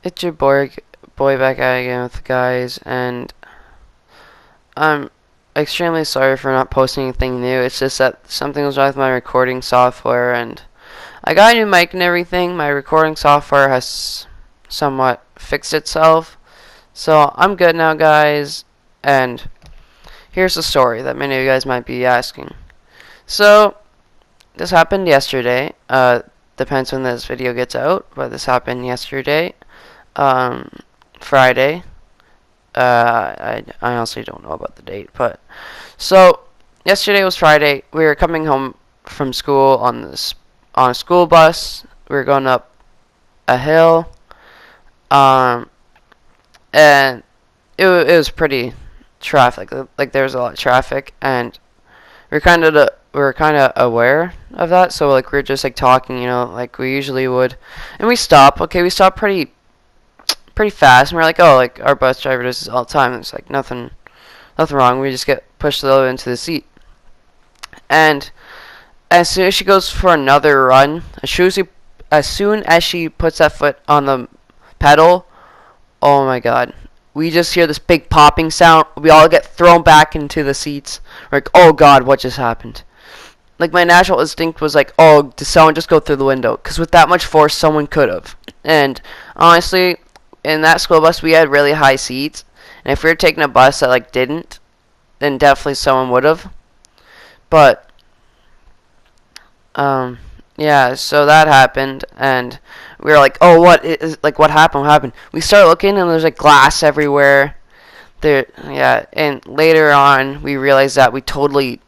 It's your boy back at it again with the guys, and I'm extremely sorry for not posting anything new. It's just that something was wrong with my recording software, and I got a new mic and everything. My recording software has somewhat fixed itself, so I'm good now, guys. And here's the story that many of you guys might be asking. So this happened yesterday. Depends when this video gets out, but this happened yesterday. Um, Friday. I honestly don't know about the date, but so yesterday was Friday. We were coming home from school on a school bus. We were going up a hill, um, and it was pretty traffic. Like there was a lot of traffic, and we were kind of aware of that. So like we were just like talking, like we usually would, and we stop. Okay, we stopped pretty fast, and we're like, oh, like our bus driver does this all the time. It's like nothing wrong. We just get pushed a little into the seat, and as soon as she goes for another run, as soon as she puts that foot on the pedal, oh my god, we just hear this big popping sound. We all get thrown back into the seats. We're like, oh god, what just happened? Like my natural instinct was like, oh, did someone just go through the window? Because with that much force, someone could have. And honestly, in that school bus, we had really high seats, and if we were taking a bus that like didn't, then definitely someone would have. But yeah, so that happened, and we were like, oh, what happened? What happened? We start looking, and there's like glass everywhere. There, yeah, and later on, we realized that we totally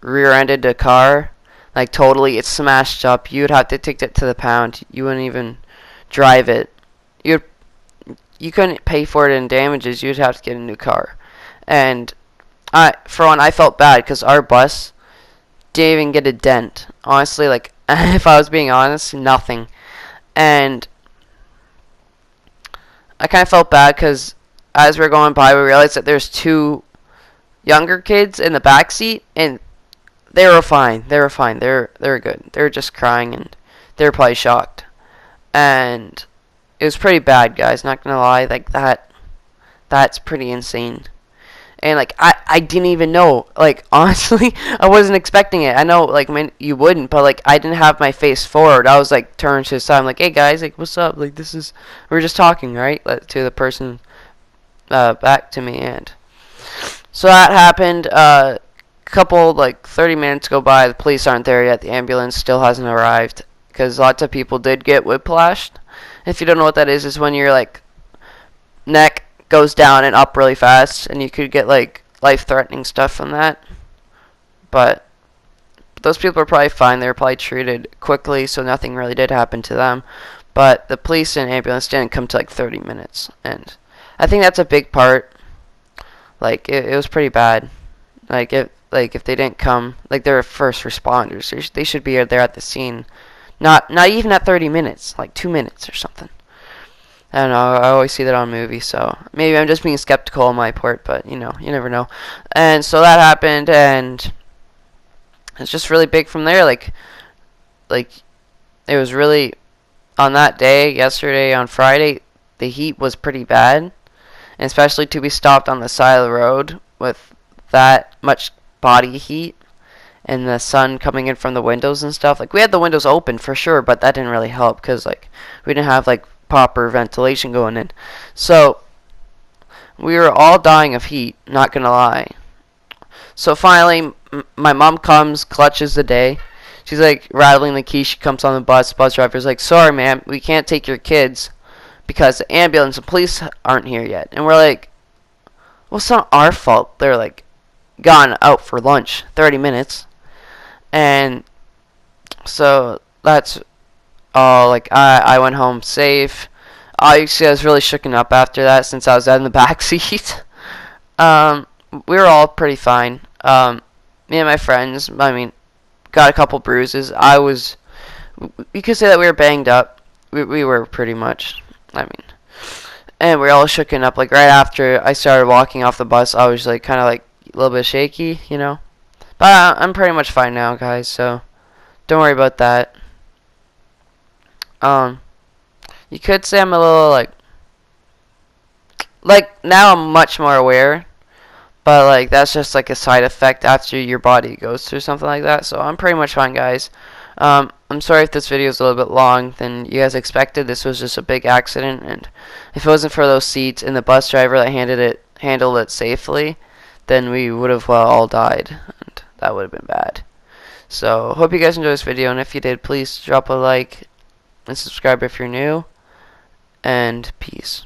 rear-ended the car, like totally, it's smashed up. You'd have to take it to the pound. You wouldn't even drive it. You couldn't pay for it in damages. You'd have to get a new car. And for one, I felt bad because our bus didn't even get a dent. Honestly, like if I was being honest, nothing. And I kind of felt bad because as we were going by, we realized that there's two younger kids in the back seat, and they were fine. They were fine. They were good. They were just crying, and they were probably shocked. And it was pretty bad, guys, not gonna lie. Like that's pretty insane. And like I didn't even know. Like honestly, I wasn't expecting it. I know like you wouldn't, but like I didn't have my face forward. I was like turned to the side. I'm like, hey guys, like what's up? Like we were just talking, right? To the person back to me, and so that happened. Couple like 30 minutes go by. The police aren't there yet. The ambulance still hasn't arrived because lots of people did get whiplashed. If you don't know what that is when your like neck goes down and up really fast, and you could get like life-threatening stuff from that. But those people are probably fine. They were probably treated quickly, so nothing really did happen to them. But the police and ambulance didn't come to like 30 minutes, and I think that's a big part. Like it was pretty bad. Like if they didn't come, like they're first responders, they should be there at the scene. Not even at 30 minutes, like 2 minutes or something. I don't know, I always see that on movies, so maybe I'm just being skeptical on my part, but you never know. And so that happened, and it's just really big from there. Like it was really, on that day, yesterday, on Friday, the heat was pretty bad, and especially to be stopped on the side of the road with that much body heat and the sun coming in from the windows and stuff. Like we had the windows open for sure, but that didn't really help because like we didn't have like proper ventilation going in. So we were all dying of heat, not gonna lie. So finally, my mom comes, clutches the day. She's like rattling the key. She comes on the bus. Bus driver's like, sorry ma'am, we can't take your kids because the ambulance and police aren't here yet. And we're like, well, it's not our fault. They're like gone out for lunch, 30 minutes. And so that's all. Like I went home safe. Obviously, I was really shooken up after that since I was out in the back seat. We were all pretty fine. Me and my friends, I mean, got a couple bruises. We could say that we were banged up. We were pretty much. I mean, and we were all shooken up. Like right after I started walking off the bus, I was like kind of like a little bit shaky, But I'm pretty much fine now, guys, so don't worry about that. You could say I'm a little, like, like now I'm much more aware, but like that's just like a side effect after your body goes through something like that. So I'm pretty much fine, guys. I'm sorry if this video is a little bit long than you guys expected. This was just a big accident, and if it wasn't for those seats and the bus driver that handled it safely, then we would have all died, and that would have been bad. So hope you guys enjoyed this video, and if you did, please drop a like and subscribe if you're new, and peace.